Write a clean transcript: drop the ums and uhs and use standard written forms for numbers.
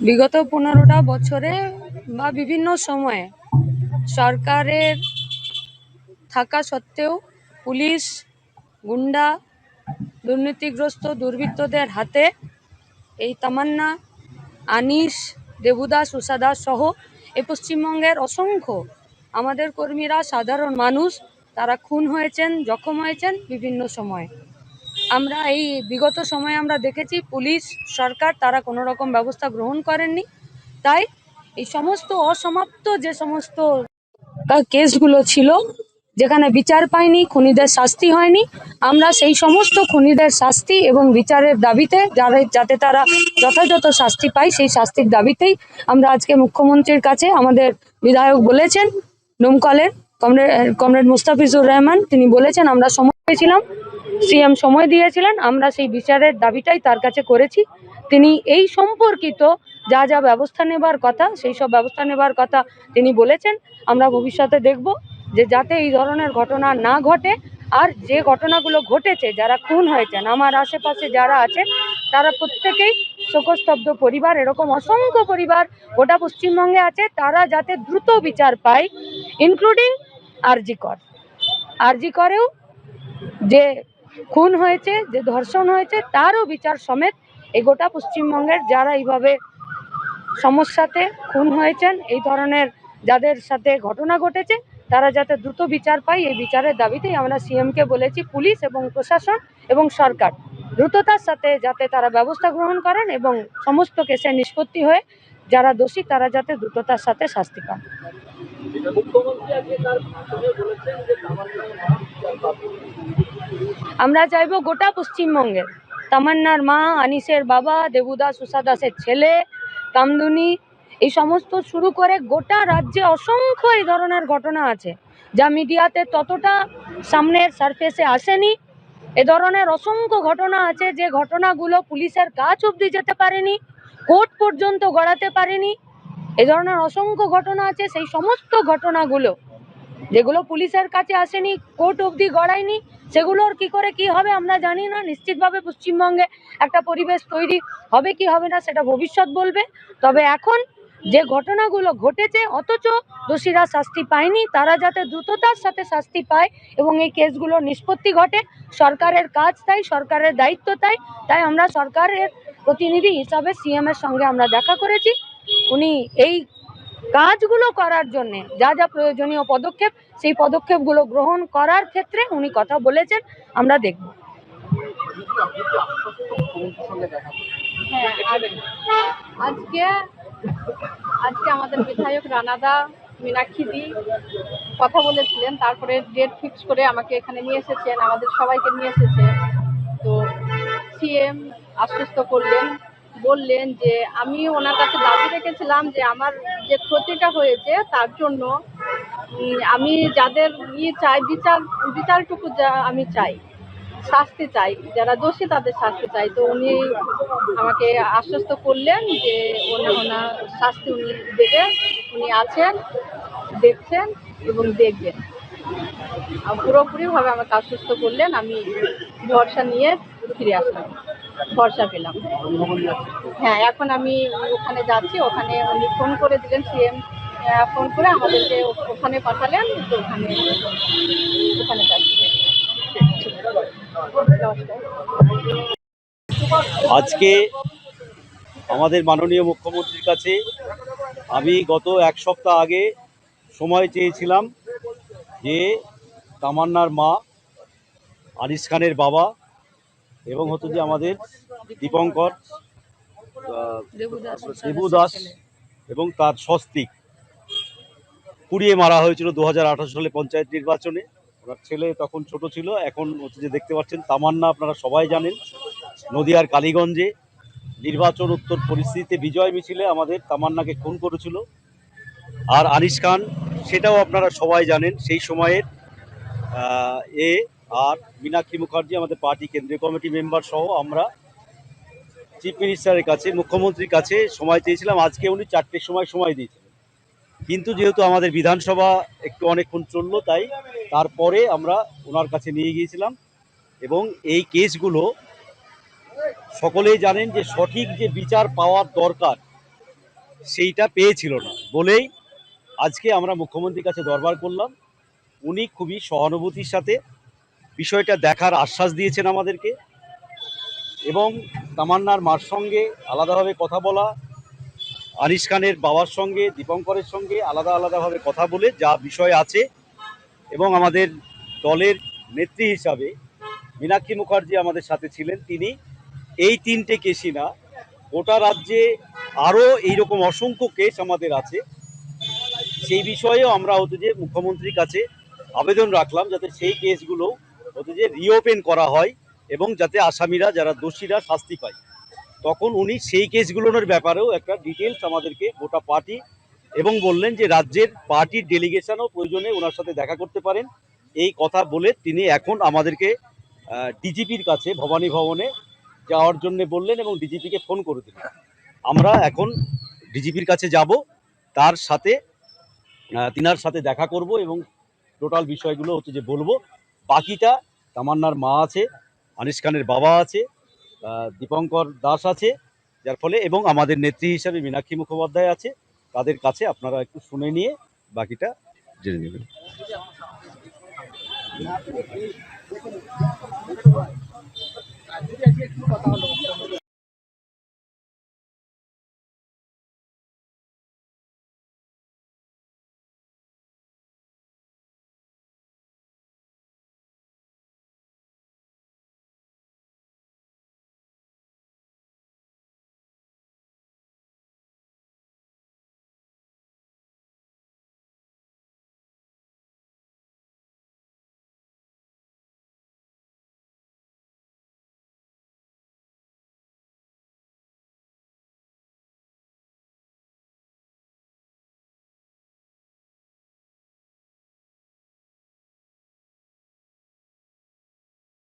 বিগত 15টা বছরে বা বিভিন্ন সময়ে সরকারের থাকা সত্ত্বেও পুলিশ, গুন্ডা, দুর্নীতিগ্রস্ত দুর্বৃত্তদের হাতে এই তামান্না, আনিস, দেবুদাস, উষাদাস সহ এই পশ্চিমবঙ্গের অসংখ্য আমাদের কর্মীরা, সাধারণ মানুষ, তারা খুন হয়েছেন, জখম হয়েছেন বিভিন্ন সময়ে। আমরা এই বিগত সময়ে আমরা দেখেছি পুলিশ, সরকার তারা কোনো রকম ব্যবস্থা গ্রহণ করেননি। তাই এই সমস্ত অসমাপ্ত যে সমস্ত কেসগুলো ছিল, যেখানে বিচার পায়নি, খুনিদের শাস্তি হয়নি, আমরা সেই সমস্ত খুনিদের শাস্তি এবং বিচারের দাবিতে যাতে তারা যথাযথ শাস্তি পায় সেই শাস্তির দাবিতেই আমরা আজকে মুখ্যমন্ত্রীর কাছে, আমাদের বিধায়ক বলেছেন, ডোমকলের কমরেড মুস্তাফিজুর রহমান, তিনি বলেছেন আমরা সময় পেয়েছিলাম, সিএম সময় দিয়েছিলেন, আমরা সেই বিচারের দাবিটাই তার কাছে করেছি। তিনি এই সম্পর্কিত যা যা ব্যবস্থা নেবার কথা সেই সব ব্যবস্থা নেবার কথা তিনি বলেছেন। আমরা ভবিষ্যতে দেখব যে যাতে এই ধরনের ঘটনা না ঘটে, আর যে ঘটনাগুলো ঘটেছে, যারা খুন হয়েছেন, আমার আশেপাশে যারা আছে তারা প্রত্যেকেই শোকস্তব্ধ পরিবার, এরকম অসংখ্য পরিবার গোটা পশ্চিমবঙ্গে আছে, তারা যাতে দ্রুত বিচার পায়, ইনক্লুডিং আরজি করেও যে খুন হয়েছে, যে ধর্ষণ হয়েছে, তারও বিচার সমেত এই গোটা পশ্চিমবঙ্গের যারা এইভাবে সমস্যাতে খুন হয়েছেন, এই ধরনের যাদের সাথে ঘটনা ঘটেছে, তারা যাতে দ্রুত বিচার পায়, এই বিচারের দাবিতেই আমরা সিএমকে বলেছি পুলিশ এবং প্রশাসন এবং সরকার দ্রুততার সাথে যাতে তারা ব্যবস্থা গ্রহণ করেন এবং সমস্ত কেসের নিষ্পত্তি হয়ে যারা দোষী তারা যাতে দ্রুততার সাথে শাস্তি পান। আমরা চাইবো গোটা পশ্চিমবঙ্গের তামান্নার মা, আনিসের বাবা, দেবুদাস, উষাদাসের ছেলে, কামদুনি, এই সমস্ত শুরু করে গোটা রাজ্যে অসংখ্য এই ধরনের ঘটনা আছে যা মিডিয়াতে ততটা সামনের সারফেসে আসেনি। এ ধরনের অসংখ্য ঘটনা আছে যে ঘটনাগুলো পুলিশের কাছ অবধি যেতে পারেনি, কোর্ট পর্যন্ত গড়াতে পারেনি। এ ধরনের অসংখ্য ঘটনা আছে, সেই সমস্ত ঘটনাগুলো যেগুলো পুলিশের কাছে আসেনি, কোর্ট অবধি গড়ায়নি, সেগুলোর কি করে কি হবে আমরা জানি না। নিশ্চিতভাবে পশ্চিমবঙ্গে একটা পরিবেশ তৈরি হবে কি হবে না সেটা ভবিষ্যৎ বলবে। তবে এখন যে ঘটনাগুলো ঘটেছে অথচ দোষীরা শাস্তি পায়নি, তারা যাতে দ্রুততার সাথে শাস্তি পায় এবং এই কেসগুলো নিষ্পত্তি ঘটে, সরকারের কাজ তাই, সরকারের দায়িত্ব তাই। তাই আমরা সরকারের প্রতিনিধি হিসাবে সিএম এর সঙ্গে আমরা দেখা করেছি। উনি এই কাজগুলো করার জন্য যা যা প্রয়োজনীয় পদক্ষেপ, সেই পদক্ষেপগুলো গ্রহণ করার ক্ষেত্রে উনি কথা বলেছেন, আমরা দেখব। হ্যাঁ, আজকে আমাদের বিধায়ক রানাদা, মীনাক্ষীদি কথা বলেছিলেন, তারপরে ডেট ফিক্স করে আমাকে এখানে নিয়ে এসেছেন, আমাদের সবাইকে নিয়ে এসেছে। তো সিএম আশ্বস্ত করলেন, বললেন যে আমি ওনার কাছে দাবি রেখেছিলাম যে আমার যে ক্ষতিটা হয়েছে তার জন্য আমি যাদের চাই, বিচারটুকু যা আমি চাই, শাস্তি চাই, যারা দোষী তাদের শাস্তি চাই। তো উনি আমাকে আশ্বস্ত করলেন যে ওনার শাস্তি উনি দেবেন, উনি আছেন, দেখছেন এবং দেখবেন। পুরোপুরিভাবে আমাকে আশ্বস্ত করলেন। আমি ভরসা নিয়ে ফিরে আসলাম, ভরসা পেলাম। হ্যাঁ, এখন আমি ওখানে যাচ্ছি, ওখানে উনি ফোন করে দিলেন, সিএম ফোন করে আমাদেরকে ওখানে পাঠালেন, তো ওখানে যাচ্ছি। আজকে আমাদের মাননীয় মুখ্যমন্ত্রীর কাছে আমি গত এক সপ্তাহ আগে সময় চেয়েছিলাম যে তামান্নার মা, আনিস খানের বাবা এবং হচ্ছে যে আমাদের দীপঙ্কর দেবুদাস এবং তার স্বস্তিক পুড়িয়ে মারা হয়েছিল 2018 সালে পঞ্চায়েত নির্বাচনে। ওনার ছেলে তখন ছোট ছিল, এখন হচ্ছে যে দেখতে পাচ্ছেন তামান্না, আপনারা সবাই জানেন, নদিয়ার কালীগঞ্জে নির্বাচন উত্তর পরিস্থিতিতে বিজয় মিছিলে আমাদের তামান্নাকে খুন করেছিল। আর আনিস খান, সেটাও আপনারা সবাই জানেন, সেই সময়ের আর মীনাক্ষী মুখার্জি আমাদের পার্টি কেন্দ্রীয় কমিটি মেম্বার সহ আমরা চিফ মিনিস্টারের কাছে, মুখ্যমন্ত্রীর কাছে সময় চেয়েছিলাম। আজকে উনি 4টের সময় দিয়েছিলেন। কিন্তু যেহেতু আমাদের বিধানসভা একটু অনেকক্ষণ চললো, তাই তারপরে আমরা ওনার কাছে নিয়ে গিয়েছিলাম। এবং এই কেসগুলো সকলেই জানেন যে সঠিক যে বিচার পাওয়ার দরকার সেইটা পেয়েছিল না বলেই আজকে আমরা মুখ্যমন্ত্রীর কাছে দরবার করলাম। উনি খুবই সহানুভূতির সাথে বিষয়টা দেখার আশ্বাস দিয়েছেন আমাদেরকে, এবং তামান্নার মার সঙ্গে আলাদাভাবে কথা বলা, আনিস খানের বাবার সঙ্গে, দীপঙ্করের সঙ্গে আলাদা আলাদাভাবে কথা বলে যা বিষয় আছে, এবং আমাদের দলের নেত্রী হিসাবে মীনাক্ষী মুখার্জি আমাদের সাথে ছিলেন। তিনি এই 3টে কেসই না, গোটা রাজ্যে আরও এইরকম অসংখ্য কেস আমাদের আছে, সেই বিষয়েও আমরা যে মুখ্যমন্ত্রীর কাছে আবেদন রাখলাম যাতে সেই কেসগুলো যে রিওপেন করা হয় এবং যাতে আসামিরা যারা দোষীরা শাস্তি পায়। তখন উনি সেই কেসগুলোর ব্যাপারেও একটা ডিটেলস আমাদেরকে গোটা পার্টি, এবং বললেন যে রাজ্যের পার্টির ডেলিগেশনও প্রয়োজনে ওনার সাথে দেখা করতে পারেন। এই কথা বলে তিনি এখন আমাদেরকে ডিজিপির কাছে ভবানী ভবনে যাওয়ার জন্য বললেন এবং ডিজিপিকে ফোন করে দিলেন। আমরা এখন ডিজিপির কাছে যাব, তার সাথে তিনার সাথে দেখা করব এবং টোটাল বিষয়গুলো যে বলবো। বাকিটা তামান্নার মা আছে, আনিস খানের বাবা আছে, দীপঙ্কর দাস আছে, যার ফলে এবং আমাদের নেত্রী হিসাবে মীনাক্ষী মুখোপাধ্যায় আছে। তাদের কাছে আপনারা একটু শুনে নিয়ে বাকিটা জেনে নেবেন।